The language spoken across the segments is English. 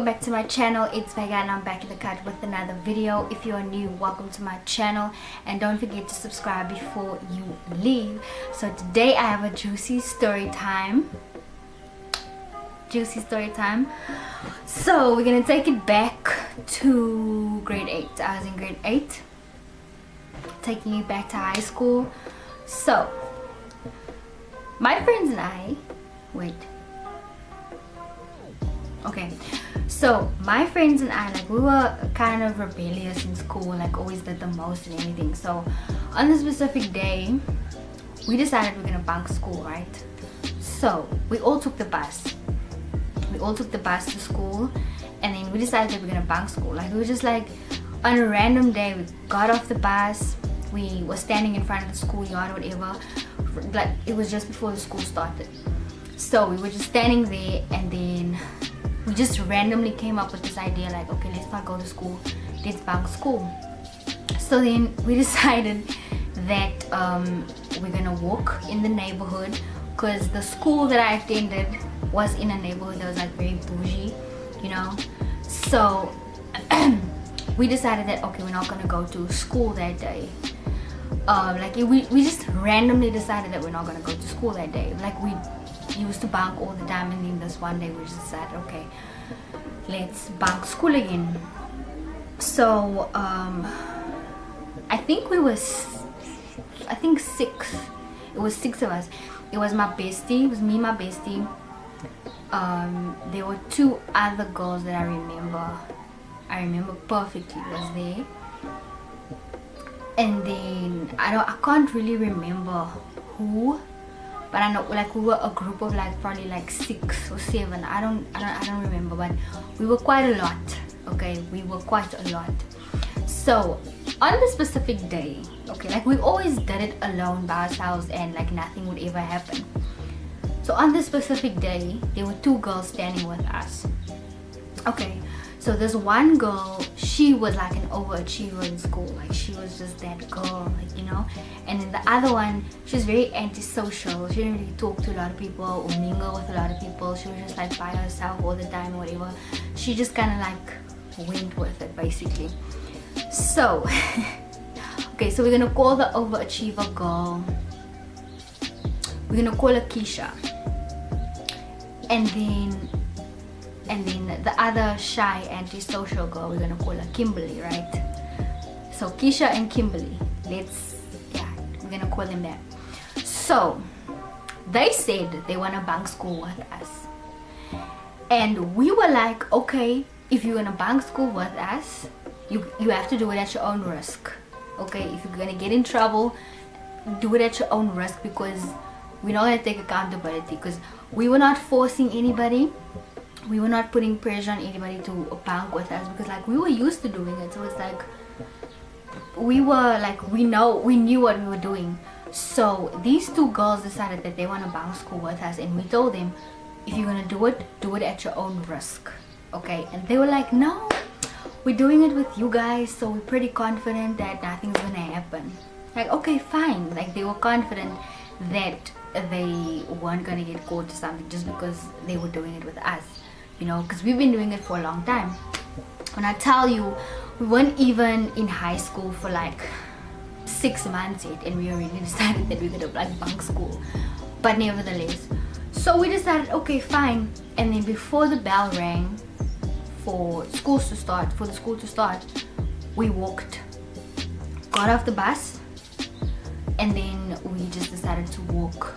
back to my channel. It's Vega and I'm back in the cut with another video. If you are new, welcome to my channel and don't forget to subscribe before you leave. So today I have a juicy story time. So we're gonna take it back to grade 8. I was in grade 8, taking you back to high school. So my friends and I so my friends and I, we were kind of rebellious in school, always did the most and everything. So on this specific day we decided we're gonna bunk school, right? So we all took the bus to school, and then we decided that we're gonna bunk school. We were just on a random day, we got off the bus, we were standing in front of the schoolyard, whatever, it was just before the school started. So we were just standing there, and then we just randomly came up with this idea, okay, let's not go to school, let's bunk school. So then we decided that we're gonna walk in the neighborhood, because the school that I attended was in a neighborhood that was very bougie, you know. So we decided that, okay, we're not gonna go to school that day. We just randomly decided that we're not gonna go to school that day. We used to bunk all the time, and then this one day we just decided, okay, let's bunk school again. So I think six. It was 6 of us. It was my bestie. It was me, my bestie. There were 2 other girls that I remember perfectly was there. And then I can't really remember who, but I know we were a group of probably 6 or 7. I don't remember, but we were quite a lot. Okay, we were quite a lot. So on the specific day, okay, we always did it alone by ourselves, and nothing would ever happen. So on this specific day, there were 2 girls standing with us. Okay, so this one girl, she was an overachiever in school. She was just that girl, you know. And then the other one, she was very antisocial. She didn't really talk to a lot of people or mingle with a lot of people. She was just by herself all the time or whatever. She just kind of went with it, basically. So okay, so we're gonna call the overachiever girl, we're gonna call her Keisha, and then the other shy antisocial girl, we're gonna call her Kimberly, right? So Keisha and Kimberly, we're gonna call them that. So they said they wanna bunk school with us, and we were okay, if you're gonna bunk school with us, you have to do it at your own risk. Okay, if you're gonna get in trouble, do it at your own risk, because we're not gonna take accountability, because we were not forcing anybody, we were not putting pressure on anybody to bunk with us, because we were used to doing it. So it's we were we knew what we were doing. So these 2 girls decided that they want to bunk school with us, and we told them, if you're gonna do it at your own risk. Okay, and they were no, we're doing it with you guys, so we're pretty confident that nothing's gonna happen. Okay, fine. They were confident that they weren't gonna get caught or something just because they were doing it with us, you know, because we've been doing it for a long time. When I tell you, we weren't even in high school for 6 months yet, and we already decided that we're gonna bunk school. But nevertheless, so we decided, okay, fine. And then before the bell rang for the school to start, we got off the bus, and then we just decided to walk,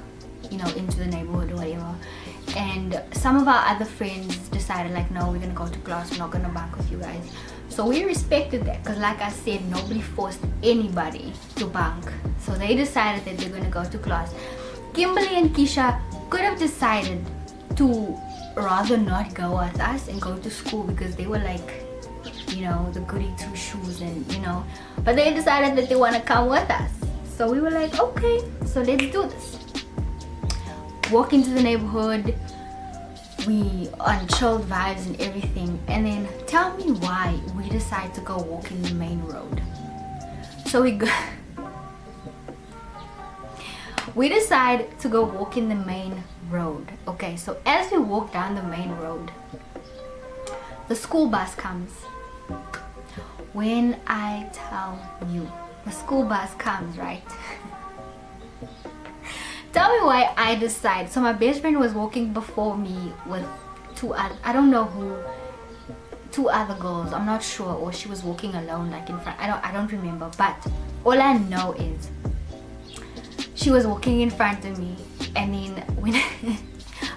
you know, into the neighborhood or whatever. And some of our other friends decided no, we're gonna go to class, we're not gonna bunk with you guys. So we respected that, because I said, nobody forced anybody to bunk. So they decided that they're gonna go to class. Kimberly and Keisha could have decided to rather not go with us and go to school, because they were you know, the goody 2 shoes, and you know, but they decided that they want to come with us. So we were okay, so let's do this. Walk into the neighborhood, we on chilled vibes and everything, and then tell me why we decide to go walk in the main road. So we decide to go walk in the main road. Okay, so as we walk down the main road, the school bus comes. When I tell you, the school bus comes, right? Tell me why I decide. So my best friend was walking before me with two other, I don't know who, two other girls, I'm not sure, or she was walking alone like in front. I don't remember, but all I know is she was walking in front of me, and then when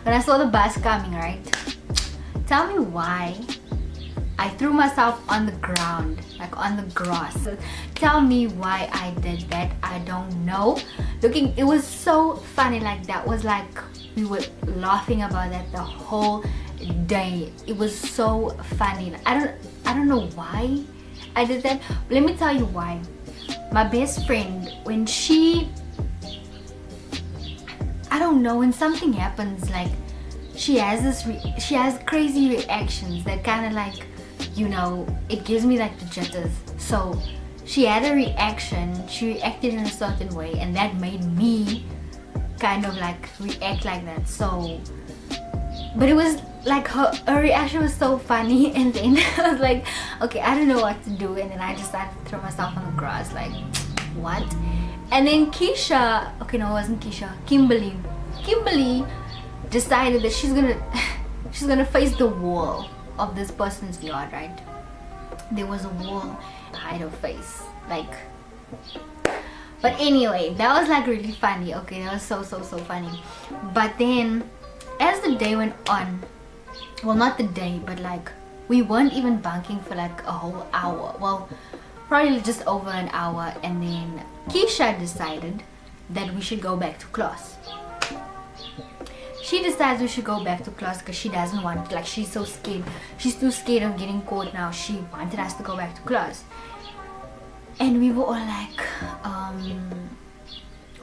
when I saw the bus coming, right? Tell me why I threw myself on the ground, like on the grass. Tell me why I did that. I don't know. It was so funny. Like, that was like, we were laughing about that the whole day. It was so funny. I don't know why I did that. But let me tell you why. My best friend, when she, I don't know, when something happens, like, she has crazy reactions that kind of like, you know, it gives me like the jitters. So she had a reaction, she reacted in a certain way, and that made me kind of like react like that. So, but it was like her reaction was so funny, and then I was like, okay, I don't know what to do, and then I just started to throw myself on the grass, like, what? And then Keisha, okay, no, it wasn't Keisha, Kimberly decided that she's gonna face the wall of this person's yard, right? There was a wall, hide her face, like. But anyway, that was like really funny. Okay, that was so funny. But then as the day went on, well, not the day, but like, we weren't even bunking for like a whole hour, well, probably just over an hour, and then Keisha decided that we should go back to class. She decides we should go back to class because she doesn't want, like, she's so scared. She's too scared of getting caught now. She wanted us to go back to class. And we were all like,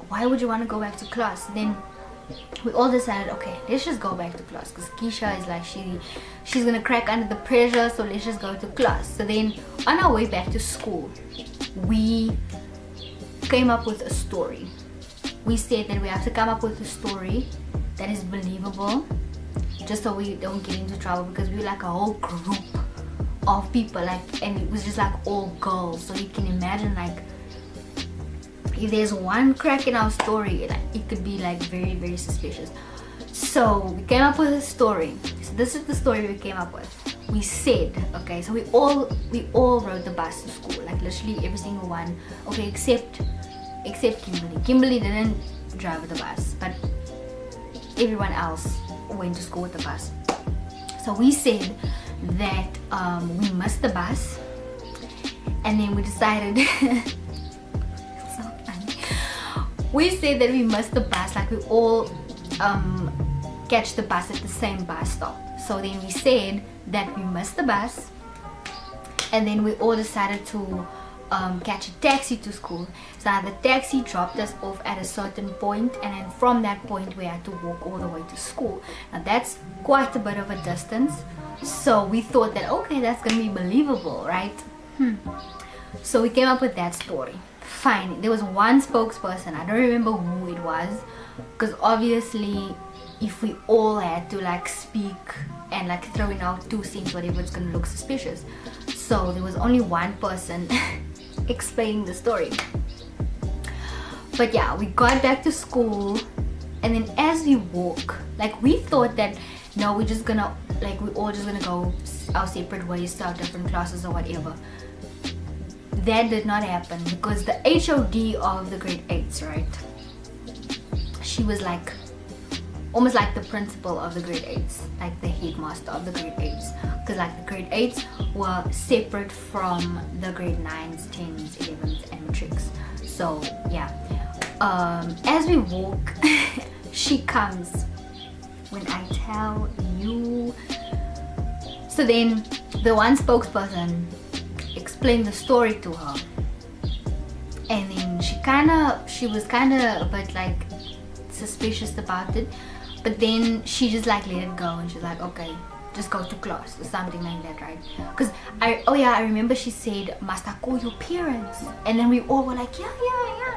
why would you want to go back to class? Then we all decided, okay, let's just go back to class, because Keisha is like, she's gonna crack under the pressure, so let's just go to class. So then on our way back to school, we came up with a story. We said that we have to come up with a story that is believable, just so we don't get into trouble, because we were like a whole group of people, like, and it was just like all girls. So you can imagine, like, if there's one crack in our story, like, it could be like very suspicious. So we came up with a story. So this is the story we came up with. We said, okay, so we all rode the bus to school, like literally every single one, okay, except Kimberly didn't drive the bus, but everyone else went to school with the bus. So we said that we missed the bus, and then we decided so funny. We said that we missed the bus, like we all catch the bus at the same bus stop. So then we said that we missed the bus, and then we all decided to catch a taxi to school. So the taxi dropped us off at a certain point, and then from that point we had to walk all the way to school. Now that's quite a bit of a distance, so we thought that, okay, that's gonna be believable, right? So we came up with that story. Fine, there was one spokesperson, I don't remember who it was, because obviously if we all had to like speak and like throw in our 2 cents, whatever, it's gonna look suspicious. So there was only one person explaining the story. But yeah, we got back to school, and then as we walk, like, we thought that, no, we're just gonna, like, we're all just gonna go our separate ways to our different classes or whatever. That did not happen, because the HOD of the grade 8s, right, she was like almost like the principal of the grade 8s, like the headmaster of the grade 8s, because like the grade 8s were separate from the grade 9s, 10s, 11s and matrics. So yeah, as we walk, she comes, when I tell you. So then the one spokesperson explained the story to her, and then she was kind of a bit like suspicious about it, but then she just like let it go, and she's like, okay, just go to class or something like that, right? Because I remember she said, must I call your parents? And then we all were like, yeah,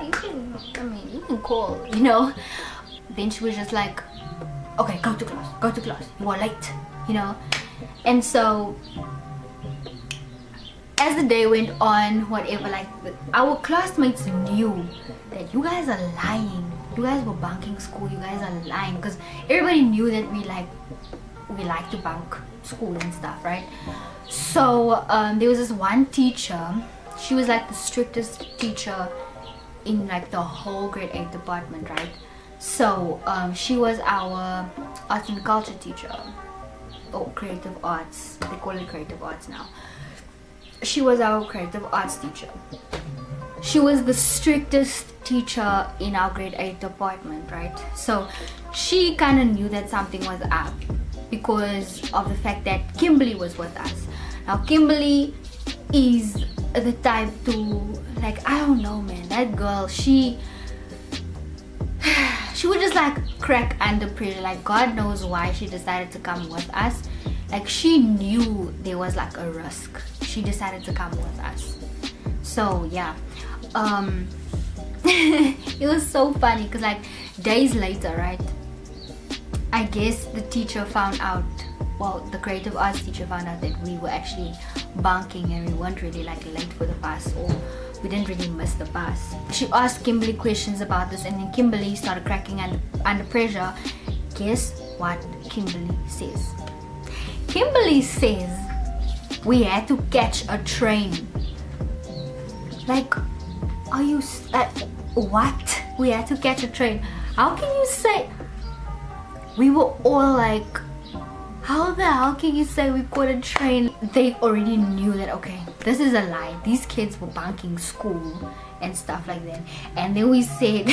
you can, I mean, you can call, you know. Then she was just like, okay, go to class, you are late, you know. And so as the day went on, whatever, like our classmates knew that you guys are lying, you guys were bunking school, you guys are lying, because everybody knew that we like to bunk school and stuff, right? So there was this one teacher. She was like the strictest teacher in like the whole grade 8 department, right? So she was our arts and culture teacher, or creative arts, they call it creative arts now. She was our creative arts teacher. She was the strictest teacher in our grade 8 department, right? So she kind of knew that something was up because of the fact that Kimberly was with us. Now Kimberly is the type to, like, I don't know, man, that girl, she would just like crack under pressure. Like, God knows why she decided to come with us. Like, she knew there was like a risk. She decided to come with us. So yeah, it was so funny because like days later, right, I guess the teacher found out, well, the creative arts teacher found out that we were actually bunking and we weren't really like late for the bus, or we didn't really miss the bus. She asked Kimberly questions about this, and then Kimberly started cracking under pressure. Guess what Kimberly says? Kimberly says we had to catch a train. Like, are you what? We had to catch a train. How can you say? We were all like, how the hell can you say we caught a train? They already knew that, okay, this is a lie. These kids were bunking school and stuff like that. And then we said,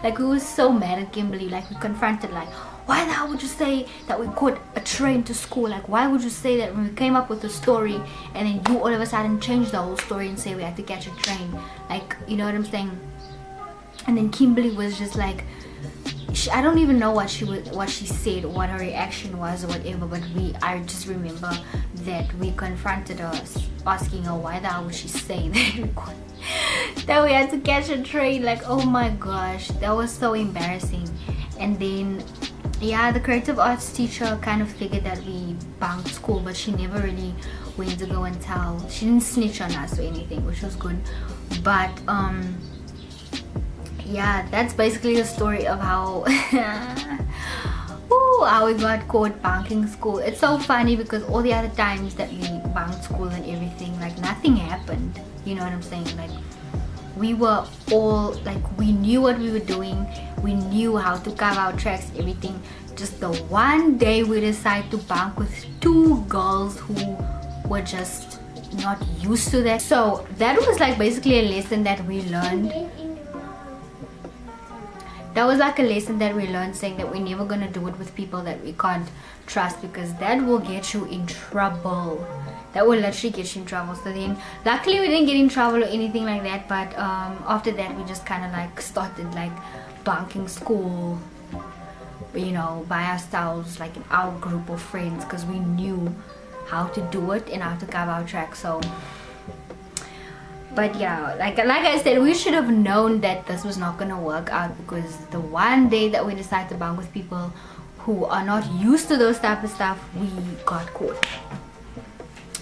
like, we were so mad at Kimberly. Like, we confronted, like, why the hell would you say that we caught a train to school? Like, why would you say that when we came up with the story and then you all of a sudden changed the whole story and say we had to catch a train? Like, you know what I'm saying? And then Kimberly was just like, I don't even know what she said, what her reaction was or whatever, but I just remember that we confronted her, asking her why the hell would she say that we had to catch a train. Like, oh my gosh, that was so embarrassing. And then yeah, the creative arts teacher kind of figured that we bunked school, but she never really went to go and tell. She didn't snitch on us or anything, which was good. But yeah, that's basically the story of how how we got caught bunking school. It's so funny because all the other times that we bunked school and everything, like, nothing happened, you know what I'm saying? Like, we were all like, we knew what we were doing, we knew how to cover our tracks, everything. Just the one day we decided to bunk with two girls who were just not used to that. So that was like basically a lesson that we learned. That was like a lesson that we learned, saying that we're never gonna do it with people that we can't trust, because that will get you in trouble. That will literally get you in trouble. So then luckily we didn't get in trouble or anything like that, but after that we just kind of like started like bunking school, you know, by ourselves, like in our group of friends, because we knew how to do it and how to cover our track. So but yeah, like I said, we should have known that this was not gonna work out, because the one day that we decided to bunk with people who are not used to those type of stuff, we got caught.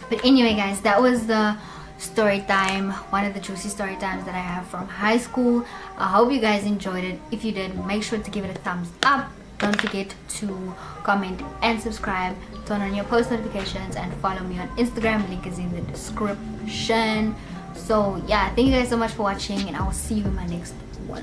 But anyway guys, that was the story time, one of the juicy story times that I have from high school. I hope you guys enjoyed it. If you did, make sure to give it a thumbs up. Don't forget to comment and subscribe, turn on your post notifications, and follow me on Instagram. Link is in the description. So yeah, thank you guys so much for watching, and I will see you in my next one.